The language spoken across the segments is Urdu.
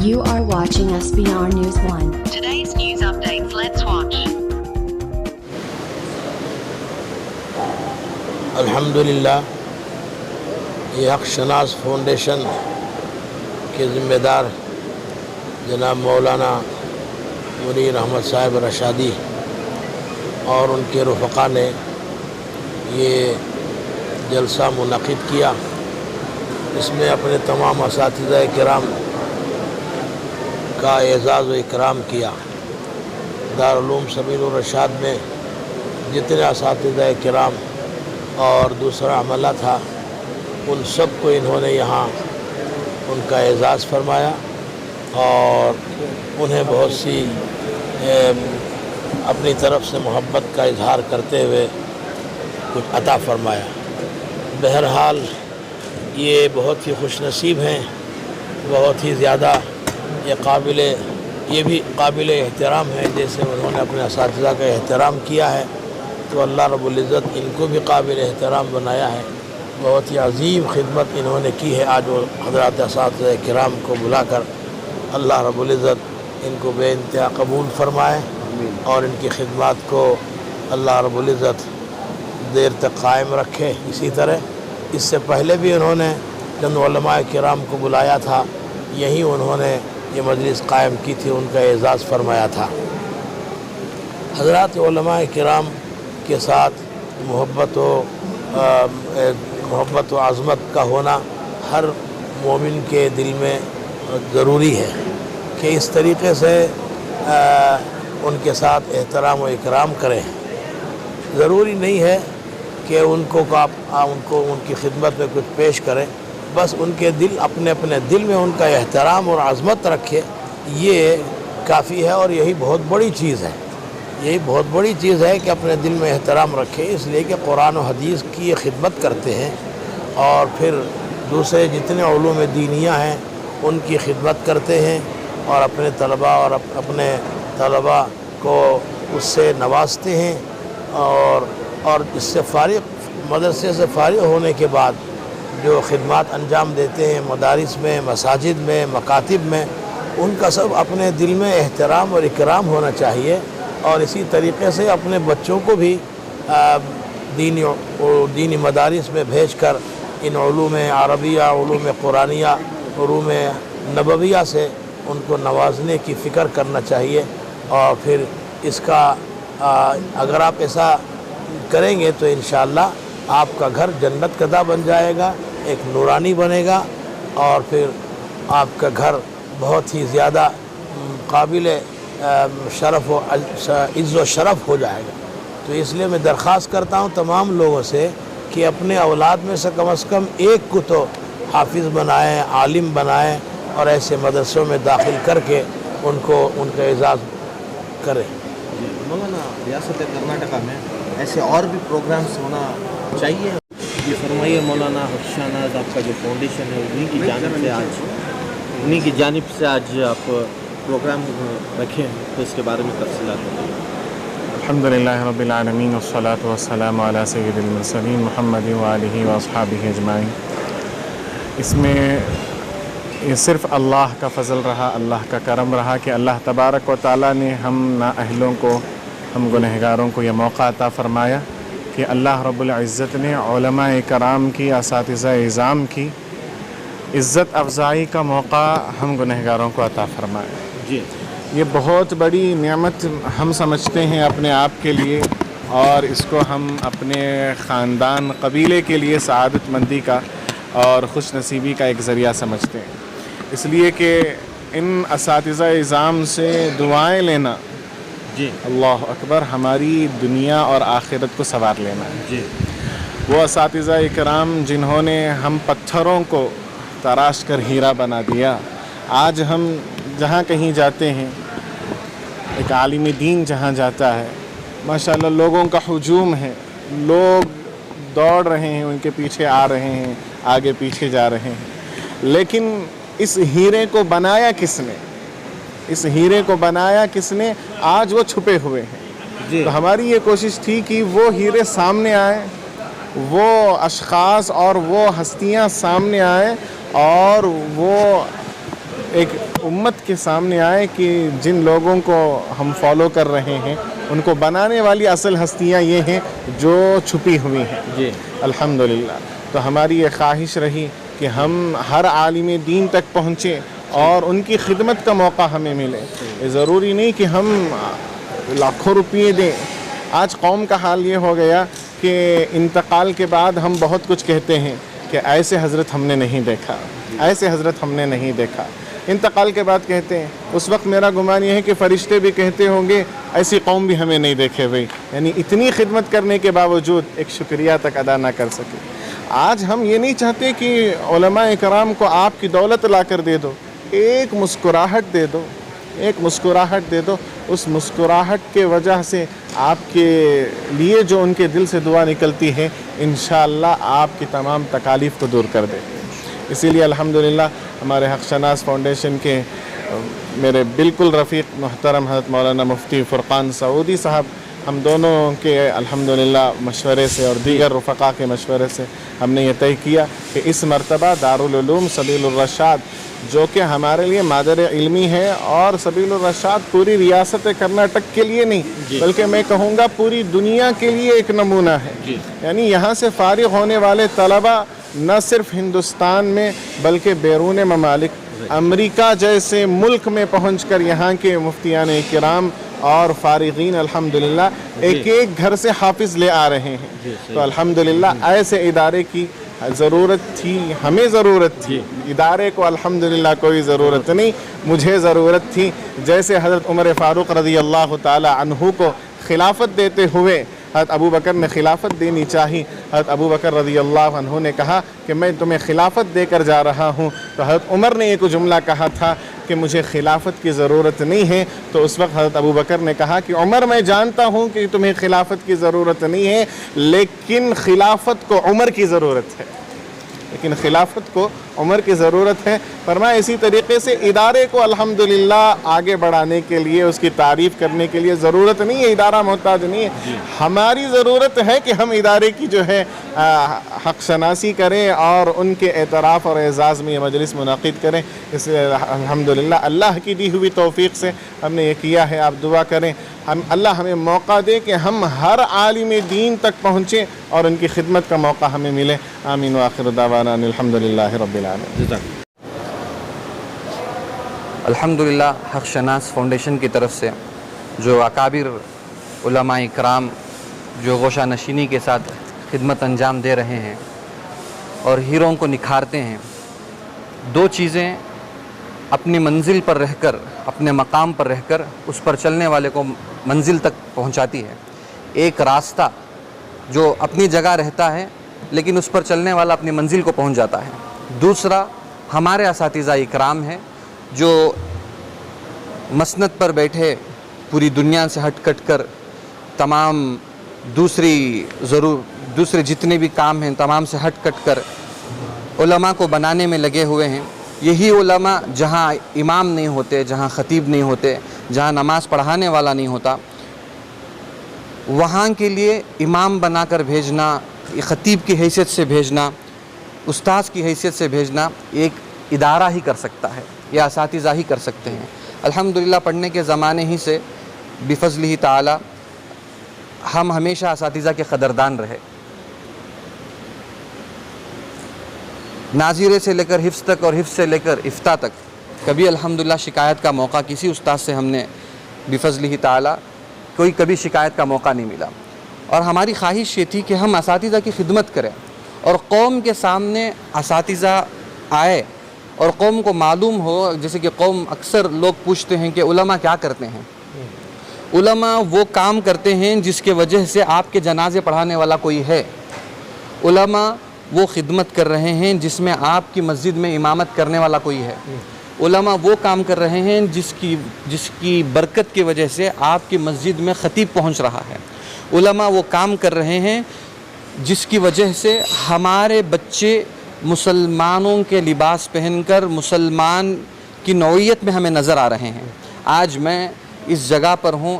You are watching SBR News 1. Today's news updates. Let's watch. الحمدللہ یہ حق شناس فاؤنڈیشن کے ذمہ دار جناب مولانا منیر احمد صاحب رشادی اور ان کے رفقا نے یہ جلسہ منعقد کیا. اس میں اپنے تمام اساتذہ کرام کا اعزاز و اکرام کیا. دارالعلوم سبیل الرشاد میں جتنے اساتذہ کرام اور دوسرا عملہ تھا ان سب کو انہوں نے یہاں ان کا اعزاز فرمایا اور انہیں بہت سی اپنی طرف سے محبت کا اظہار کرتے ہوئے کچھ عطا فرمایا. بہرحال یہ بہت ہی خوش نصیب ہیں, بہت ہی زیادہ یہ بھی قابل احترام ہے. جیسے انہوں نے اپنے اساتذہ کا احترام کیا ہے تو اللہ رب العزت ان کو بھی قابل احترام بنایا ہے. بہت ہی عظیم خدمت انہوں نے کی ہے. آج وہ حضرات اساتذہ کرام کو بلا کر اللہ رب العزت ان کو بے انتہا قبول فرمائے اور ان کی خدمات کو اللہ رب العزت دیر تک قائم رکھے. اسی طرح اس سے پہلے بھی انہوں نے چند علماء کرام کو بلایا تھا, یہیں انہوں نے یہ مجلس قائم کی تھی, ان کا اعزاز فرمایا تھا. حضرات علماء کرام کے ساتھ محبت و عظمت کا ہونا ہر مومن کے دل میں ضروری ہے کہ اس طریقے سے ان کے ساتھ احترام و اکرام کریں. ضروری نہیں ہے کہ ان کی خدمت میں کچھ پیش کریں, بس ان کے دل اپنے دل میں ان کا احترام اور عظمت رکھے, یہ کافی ہے. اور یہی بہت بڑی چیز ہے, یہی بہت بڑی چیز ہے کہ اپنے دل میں احترام رکھے, اس لیے کہ قرآن و حدیث کی یہ خدمت کرتے ہیں اور پھر دوسرے جتنے علوم دینیہ ہیں ان کی خدمت کرتے ہیں اور اپنے طلباء کو اس سے نوازتے ہیں اور اس سے مدرسے سے فارغ ہونے کے بعد جو خدمات انجام دیتے ہیں مدارس میں, مساجد میں, مکاتب میں, ان کا سب اپنے دل میں احترام اور اکرام ہونا چاہیے. اور اسی طریقے سے اپنے بچوں کو بھی دینی مدارس میں بھیج کر ان علوم عربیہ, علوم قرآنیہ, علوم نبویہ سے ان کو نوازنے کی فکر کرنا چاہیے. اور پھر اس کا اگر آپ ایسا کریں گے تو انشاءاللہ آپ کا گھر جنت کدہ بن جائے گا, ایک نورانی بنے گا اور پھر آپ کا گھر بہت ہی زیادہ قابل شرف و عز و شرف ہو جائے گا. تو اس لیے میں درخواست کرتا ہوں تمام لوگوں سے کہ اپنے اولاد میں سے کم ایک کو تو حافظ بنائیں, عالم بنائیں اور ایسے مدرسوں میں داخل کر کے ان کا اعزاز کریں. مولانا, ریاست کرناٹکا میں ایسے اور بھی پروگرامز ہونا چاہیے. یہ فرمائیے مولانا حفشاناز آپ کا جو فاؤنڈیشن ہے انہی کی جانب سے آج آپ پروگرام رکھے ہیں, تو اس کے بارے میں تفصیلات بتائیے. الحمدللہ رب العالمین والصلاة والسلام علی سید المرسلین محمد وآلہ واصحابہ اجمعین. اس میں یہ صرف اللہ کا فضل رہا, اللہ کا کرم رہا کہ اللہ تبارک و تعالیٰ نے ہم نااہلوں کو, ہم گنہگاروں کو یہ موقع عطا فرمایا کہ اللہ رب العزت نے علماء کرام کی, اساتذہ اعظام کی عزت افزائی کا موقع ہم گنہگاروں کو عطا فرمایا. جی, یہ بہت بڑی نعمت ہم سمجھتے ہیں اپنے آپ کے لیے, اور اس کو ہم اپنے خاندان قبیلے کے لیے سعادت مندی کا اور خوش نصیبی کا ایک ذریعہ سمجھتے ہیں. اس لیے کہ ان اساتذہ اعظام سے دعائیں لینا, جی اللہ اکبر, ہماری دنیا اور آخرت کو سنوار لینا ہے. جی, وہ اساتذہ اکرام جنہوں نے ہم پتھروں کو تراش کر ہیرا بنا دیا. آج ہم جہاں کہیں جاتے ہیں, ایک عالم دین جہاں جاتا ہے, ماشاءاللہ لوگوں کا ہجوم ہے, لوگ دوڑ رہے ہیں, ان کے پیچھے آ رہے ہیں, آگے پیچھے جا رہے ہیں. لیکن اس ہیرے کو بنایا کس نے, اس ہیرے کو بنایا کس نے؟ آج وہ چھپے ہوئے ہیں. جی, تو ہماری یہ کوشش تھی کہ وہ ہیرے سامنے آئیں, وہ اشخاص اور وہ ہستیاں سامنے آئیں اور وہ ایک امت کے سامنے آئے کہ جن لوگوں کو ہم فالو کر رہے ہیں ان کو بنانے والی اصل ہستیاں یہ ہیں جو چھپی ہوئی ہیں. جی الحمدللہ. تو ہماری یہ خواہش رہی کہ ہم ہر عالم دین تک پہنچیں اور ان کی خدمت کا موقع ہمیں ملے. یہ ضروری نہیں کہ ہم لاکھوں روپیے دیں. آج قوم کا حال یہ ہو گیا کہ انتقال کے بعد ہم بہت کچھ کہتے ہیں کہ ایسے حضرت ہم نے نہیں دیکھا, ایسے حضرت ہم نے نہیں دیکھا. انتقال کے بعد کہتے ہیں. اس وقت میرا گمان یہ ہے کہ فرشتے بھی کہتے ہوں گے ایسی قوم بھی ہمیں نہیں دیکھے بھائی. یعنی اتنی خدمت کرنے کے باوجود ایک شکریہ تک ادا نہ کر سکے. آج ہم یہ نہیں چاہتے کہ علماء کرام کو آپ کی دولت لا کر دے دو, ایک مسکراہٹ دے دو, ایک مسکراہٹ دے دو. اس مسکراہٹ کے وجہ سے آپ کے لیے جو ان کے دل سے دعا نکلتی ہے انشاءاللہ آپ کی تمام تکالیف کو دور کر دے. اسی لیے الحمدللہ ہمارے حق شناس فاؤنڈیشن کے میرے بالکل رفیق محترم حضرت مولانا مفتی فرقان سعودی صاحب, ہم دونوں کے الحمدللہ مشورے سے اور دیگر رفقا کے مشورے سے ہم نے یہ طے کیا کہ اس مرتبہ دارالعلوم سبیل الرشاد جو کہ ہمارے لیے مادر علمی ہے, اور سبیل الرشاد پوری ریاست کرناٹک کے لیے نہیں بلکہ میں کہوں گا پوری دنیا کے لیے ایک نمونہ ہے. یعنی یہاں سے فارغ ہونے والے طلبہ نہ صرف ہندوستان میں بلکہ بیرون ممالک امریکہ جیسے ملک میں پہنچ کر یہاں کے مفتیان کرام اور فارغین الحمدللہ ایک ایک گھر سے حافظ لے آ رہے ہیں. تو الحمدللہ ایسے ادارے کی ضرورت تھی, ہمیں ضرورت تھی. ادارے کو الحمدللہ کوئی ضرورت نہیں, مجھے ضرورت تھی. جیسے حضرت عمر فاروق رضی اللہ تعالی عنہ کو خلافت دیتے ہوئے حضرت ابو بکر نے خلافت دینی چاہی. حضرت ابو بکر رضی اللہ عنہ نے کہا کہ میں تمہیں خلافت دے کر جا رہا ہوں. تو حضرت عمر نے ایک جملہ کہا تھا کہ مجھے خلافت کی ضرورت نہیں ہے. تو اس وقت حضرت ابو بکر نے کہا کہ عمر میں جانتا ہوں کہ تمہیں خلافت کی ضرورت نہیں ہے, لیکن خلافت کو عمر کی ضرورت ہے, لیکن خلافت کو عمر کی ضرورت ہے. فرمایا اسی طریقے سے ادارے کو الحمدللہ آگے بڑھانے کے لیے, اس کی تعریف کرنے کے لیے ضرورت نہیں ہے, ادارہ محتاج نہیں ہے. ہماری ضرورت ہے کہ ہم ادارے کی جو ہے حق شناسی کریں اور ان کے اعتراف اور اعزاز میں یہ مجلس منعقد کریں. اس لیے الحمدللہ اللہ کی دی ہوئی توفیق سے ہم نے یہ کیا ہے. آپ دعا کریں اللہ ہمیں موقع دے کہ ہم ہر عالم دین تک پہنچیں اور ان کی خدمت کا موقع ہمیں ملے. آمین وآخر دعوانا الحمدللہ رب العالمین. الحمدللہ حق شناس فاؤنڈیشن کی طرف سے جو اکابر علماء کرام جو گوشہ نشینی کے ساتھ خدمت انجام دے رہے ہیں اور ہیروں کو نکھارتے ہیں, دو چیزیں اپنی منزل پر رہ کر, اپنے مقام پر رہ کر اس پر چلنے والے کو منزل تک پہنچاتی ہے. ایک راستہ جو اپنی جگہ رہتا ہے لیکن اس پر چلنے والا اپنی منزل کو پہنچ جاتا ہے. دوسرا ہمارے اساتذہ اکرام ہیں جو مسند پر بیٹھے پوری دنیا سے ہٹ کٹ کر تمام دوسرے جتنے بھی کام ہیں تمام سے ہٹ کٹ کر علماء کو بنانے میں لگے ہوئے ہیں. یہی علماء جہاں امام نہیں ہوتے, جہاں خطیب نہیں ہوتے, جہاں نماز پڑھانے والا نہیں ہوتا, وہاں کے لیے امام بنا کر بھیجنا, خطیب کی حیثیت سے بھیجنا, استاذ کی حیثیت سے بھیجنا ایک ادارہ ہی کر سکتا ہے یا اساتذہ ہی کر سکتے ہیں. الحمدللہ پڑھنے کے زمانے ہی سے بفضلہ تعالی ہم ہمیشہ اساتذہ کے قدردان رہے. ناظرے سے لے کر حفظ تک اور حفظ سے لے کر افتاء تک کبھی الحمدللہ شکایت کا موقع کسی استاد سے ہم نے بفضلہ تعالی کبھی شکایت کا موقع نہیں ملا. اور ہماری خواہش یہ تھی کہ ہم اساتذہ کی خدمت کریں اور قوم کے سامنے اساتذہ آئے اور قوم کو معلوم ہو. جیسے کہ قوم اکثر لوگ پوچھتے ہیں کہ علماء کیا کرتے ہیں. علماء وہ کام کرتے ہیں جس کے وجہ سے آپ کے جنازے پڑھانے والا کوئی ہے. علماء وہ خدمت کر رہے ہیں جس میں آپ کی مسجد میں امامت کرنے والا کوئی ہے. علماء وہ کام کر رہے ہیں جس کی برکت کی وجہ سے آپ کی مسجد میں خطیب پہنچ رہا ہے. علماء وہ کام کر رہے ہیں جس کی وجہ سے ہمارے بچے مسلمانوں کے لباس پہن کر مسلمان کی نوعیت میں ہمیں نظر آ رہے ہیں. آج میں اس جگہ پر ہوں،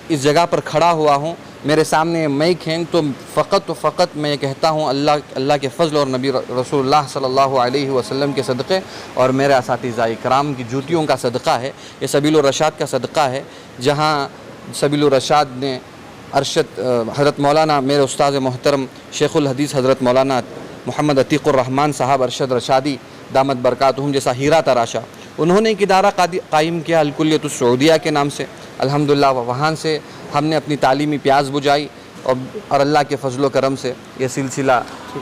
اس جگہ پر کھڑا ہوا ہوں، میرے سامنے مائک ہیں، تو فقط میں یہ کہتا ہوں اللہ کے فضل اور نبی رسول اللہ صلی اللہ علیہ وسلم کے صدقے اور میرے اساتذہ کرام کی جوتیوں کا صدقہ ہے، یہ سبیل الرشاد کا صدقہ ہے، جہاں سبیل الرشاد نے ارشد حضرت مولانا میرے استاد محترم شیخ الحدیث حضرت مولانا محمد عتیق الرحمن صاحب ارشد رشادی دامت برکاتہم جیسا ہیرا تراشا، انہوں نے ایک ادارہ قائم کیا الکلیۃ السعودیہ کے نام سے، الحمدللہ وہاں سے ہم نے اپنی تعلیمی پیاس بجھائی اور اللہ کے فضل و کرم سے یہ سلسلہ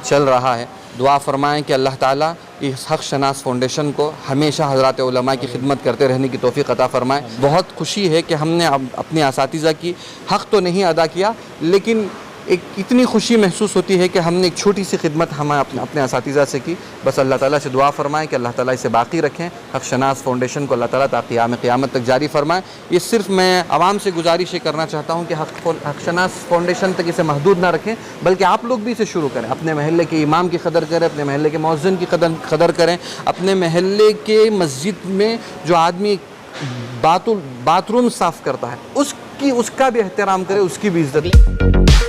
چل رہا ہے۔ دعا فرمائیں کہ اللہ تعالیٰ اس حق شناس فاؤنڈیشن کو ہمیشہ حضرات علماء کی خدمت کرتے رہنے کی توفیق عطا فرمائے۔ بہت خوشی ہے کہ ہم نے اپنے اساتذہ کی حق تو نہیں ادا کیا، لیکن ایک اتنی خوشی محسوس ہوتی ہے کہ ہم نے ایک چھوٹی سی خدمت ہم اپنے اساتذہ سے کی۔ بس اللہ تعالیٰ سے دعا فرمائیں کہ اللہ تعالیٰ اسے باقی رکھیں، حق شناس فاؤنڈیشن کو اللہ تعالیٰ تا قیامت تک جاری فرمائیں۔ یہ صرف میں عوام سے گزارش یہ کرنا چاہتا ہوں کہ حق شناس فاؤنڈیشن تک اسے محدود نہ رکھیں، بلکہ آپ لوگ بھی اسے شروع کریں، اپنے محلے کے امام کی قدر کریں، اپنے محلے کے مؤذن کی قدر کریں، اپنے محلے کے مسجد میں جو آدمی باتھ روم صاف کرتا ہے اس کا بھی احترام کریں، اس کی بھی عزت